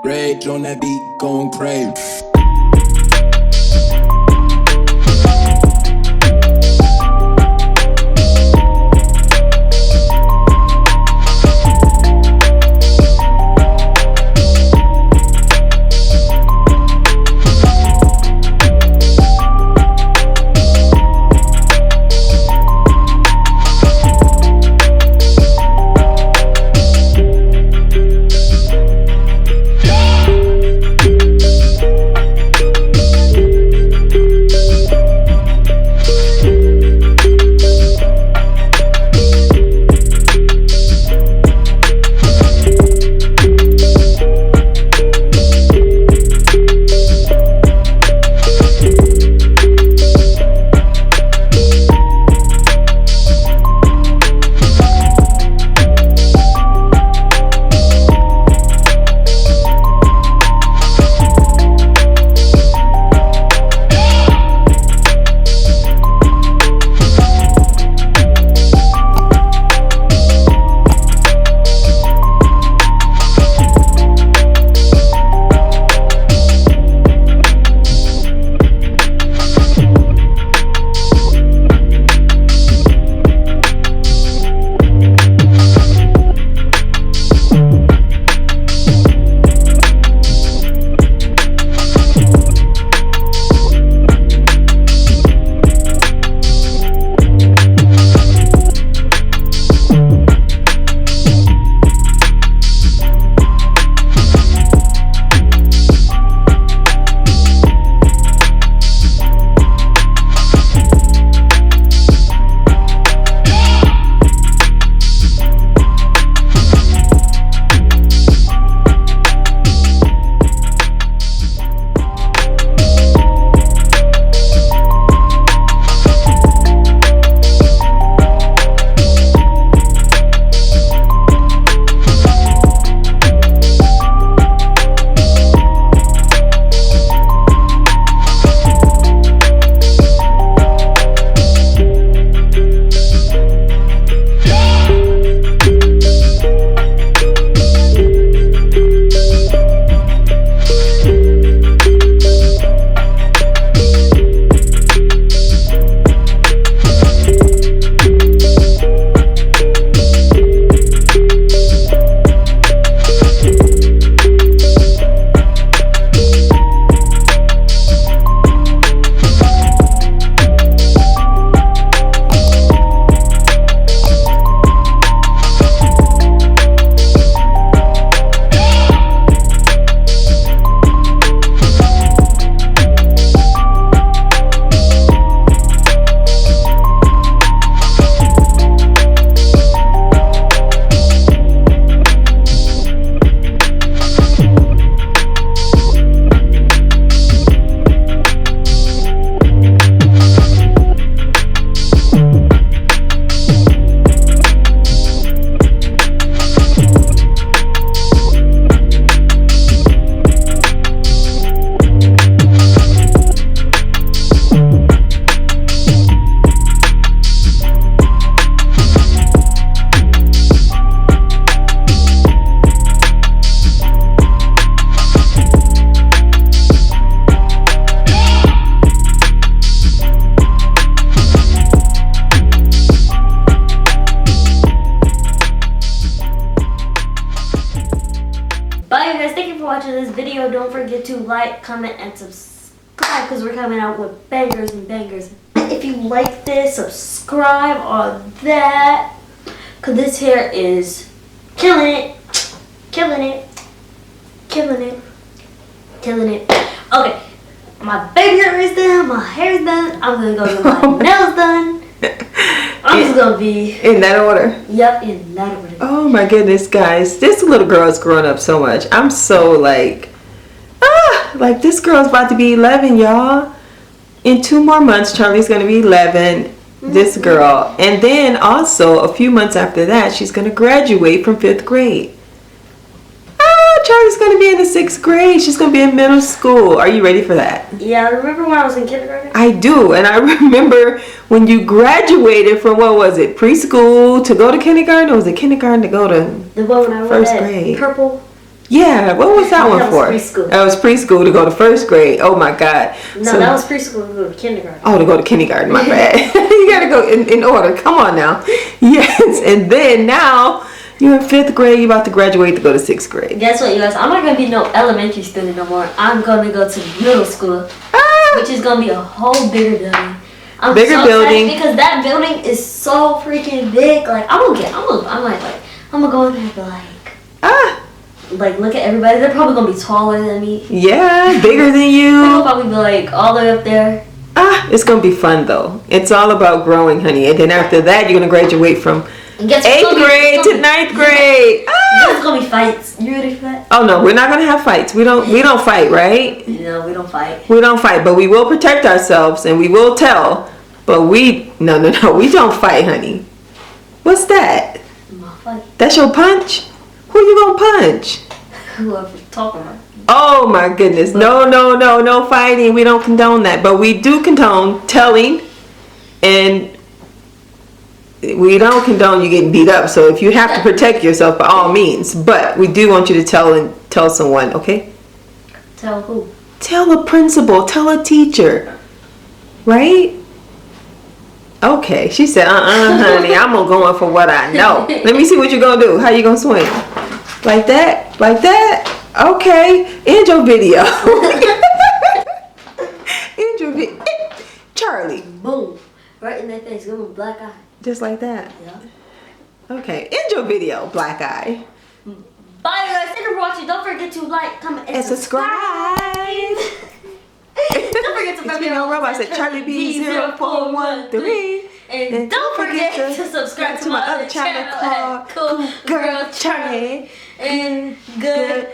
Rage on that beat, going crazy. Bye guys, thank you for watching this video. Don't forget to like, comment, and subscribe because we're coming out with bangers and bangers. If you like this, subscribe on that because this hair is killing it, killing it, killing it, killing it. Okay, my baby hair is done, my hair is done. I'm gonna go get my nails done. I'm just gonna be in that order. Yep, in that order. Oh my goodness, guys, this little girl is growing up so much. I'm so like this girl's about to be 11, y'all. In 2 more months, Charlie's gonna be 11. This girl, and then also a few months after that, she's gonna graduate from 5th grade. Charlie's gonna be in the 6th grade. She's gonna be in middle school. Are you ready for that? Yeah, I remember when I was in kindergarten. I do, and I remember when you graduated from, what was it, preschool to go to kindergarten, or was it kindergarten to go to the one when I first grade? Purple. Yeah, what was that one That for? was preschool. That was preschool to go to first grade. Oh my God. No, that was preschool to go to kindergarten. Oh, to go to kindergarten, my bad. You gotta go in order. Come on now. Yes, and then now you're in 5th grade, you're about to graduate to go to 6th grade. Guess what, you guys? I'm not gonna be no elementary student no more. I'm gonna go to middle school, which is gonna be a whole bigger building. I'm Bigger so building. excited because that building is so freaking big. Like I'm gonna go in there and be like look at everybody. They're probably gonna be taller than me. Yeah, bigger than They'll you. probably be like all the way up there. It's gonna be fun though. It's all about growing, honey. And then after that, you're gonna graduate from And guess 8th grade to 9th grade. There's gonna be fights. You ready for that? Oh no, we're not gonna have fights. We don't fight, right? No, we don't fight. We don't fight, but we will protect ourselves and we will tell. But we don't fight, honey. What's that? No fight. That's your punch? Who you gonna punch? Whoever talking about. Oh my goodness. No fighting. We don't condone that. But we do condone telling, and we don't condone you getting beat up. So if you have to protect yourself, by all means. But we do want you to tell someone, okay? Tell who? Tell a principal, tell a teacher. Right? Okay. She said, honey, I'm gonna go in for what I know. Let me see what you're gonna do. How you gonna swing? Like that? Like that? Okay. End your video. End your video. Charlie. Boom. Right in their face. Give them a black eye. Just like that? Yeah. Okay. End your video, black eye. Bye guys. Thank you for watching. Don't forget to like, comment, And subscribe. Don't forget to It's me on Robots at Charlie B0413. And don't forget to subscribe to my other channel called Cool Girl Charlie. And good